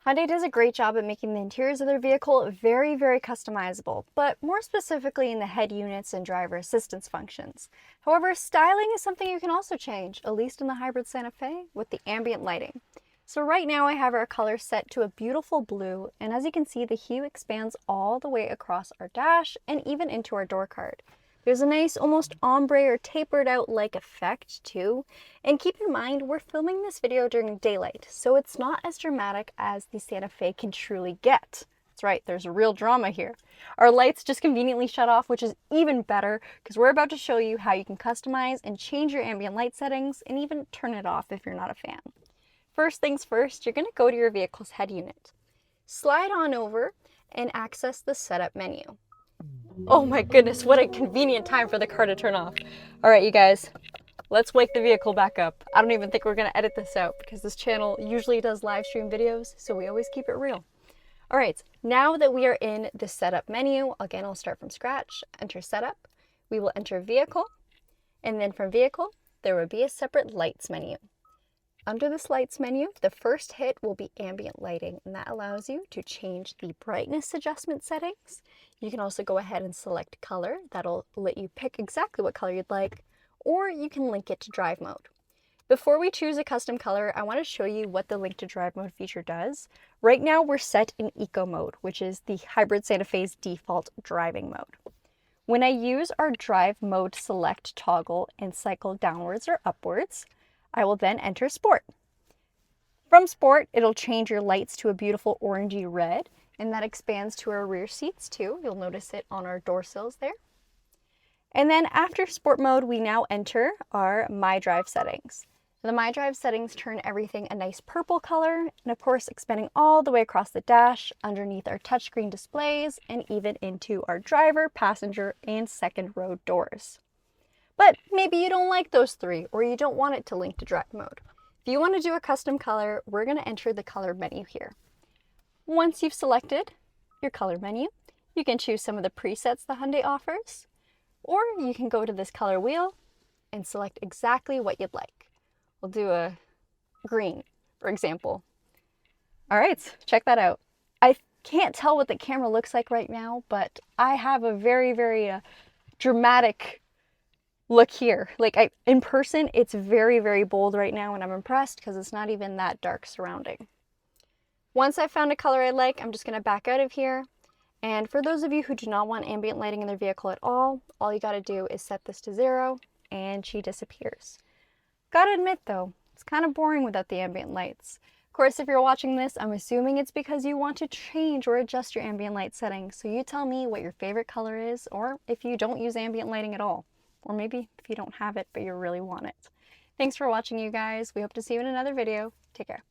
Hyundai does a great job at making the interiors of their vehicle very, very customizable, but more specifically in the head units and driver assistance functions. However, styling is something you can also change, at least in the hybrid Santa Fe, with the ambient lighting. So right now I have our color set to a beautiful blue, and as you can see, the hue expands all the way across our dash and even into our door card. There's a nice almost ombre or tapered out like effect too. And keep in mind, we're filming this video during daylight, so it's not as dramatic as the Santa Fe can truly get. That's right, there's real drama here. Our lights just conveniently shut off, which is even better because we're about to show you how you can customize and change your ambient light settings and even turn it off if you're not a fan. First things first, you're going to go to your vehicle's head unit. Slide on over and access the setup menu. Oh my goodness, what a convenient time for the car to turn off. All right, you guys, let's wake the vehicle back up. I don't even think we're gonna edit this out because this channel usually does live stream videos, so we always keep it real. All right, now that we are in the setup menu, again, I'll start from scratch, enter setup. We will enter vehicle, and then from vehicle, there will be a separate lights menu. Under this lights menu, the first hit will be ambient lighting, and that allows you to change the brightness adjustment settings. You can also go ahead and select color. That'll let you pick exactly what color you'd like, or you can link it to drive mode. Before we choose a custom color, I want to show you what the link to drive mode feature does. Right now we're set in eco mode, which is the hybrid Santa Fe's default driving mode. When I use our drive mode select toggle and cycle downwards or upwards, I will then enter sport. From sport, it'll change your lights to a beautiful orangey red, and that expands to our rear seats too. You'll notice it on our door sills there. And then after sport mode, we now enter our My Drive settings. The My Drive settings turn everything a nice purple color, and of course expanding all the way across the dash, underneath our touchscreen displays, and even into our driver, passenger, and second row doors. But maybe you don't like those three, or you don't want it to link to drive mode. If you want to do a custom color, we're going to enter the color menu here. Once you've selected your color menu, you can choose some of the presets the Hyundai offers, or you can go to this color wheel and select exactly what you'd like. We'll do a green, for example. All right, check that out. I can't tell what the camera looks like right now, but I have a very, very dramatic look here. Like in person, it's very, very bold right now, and I'm impressed because it's not even that dark surrounding. Once I've found a color I like, I'm just going to back out of here. And for those of you who do not want ambient lighting in their vehicle at all you got to do is set this to 0 and she disappears. Gotta admit though, it's kind of boring without the ambient lights. Of course, if you're watching this, I'm assuming it's because you want to change or adjust your ambient light settings. So you tell me what your favorite color is, or if you don't use ambient lighting at all. Or maybe if you don't have it, but you really want it. Thanks for watching, you guys. We hope to see you in another video. Take care.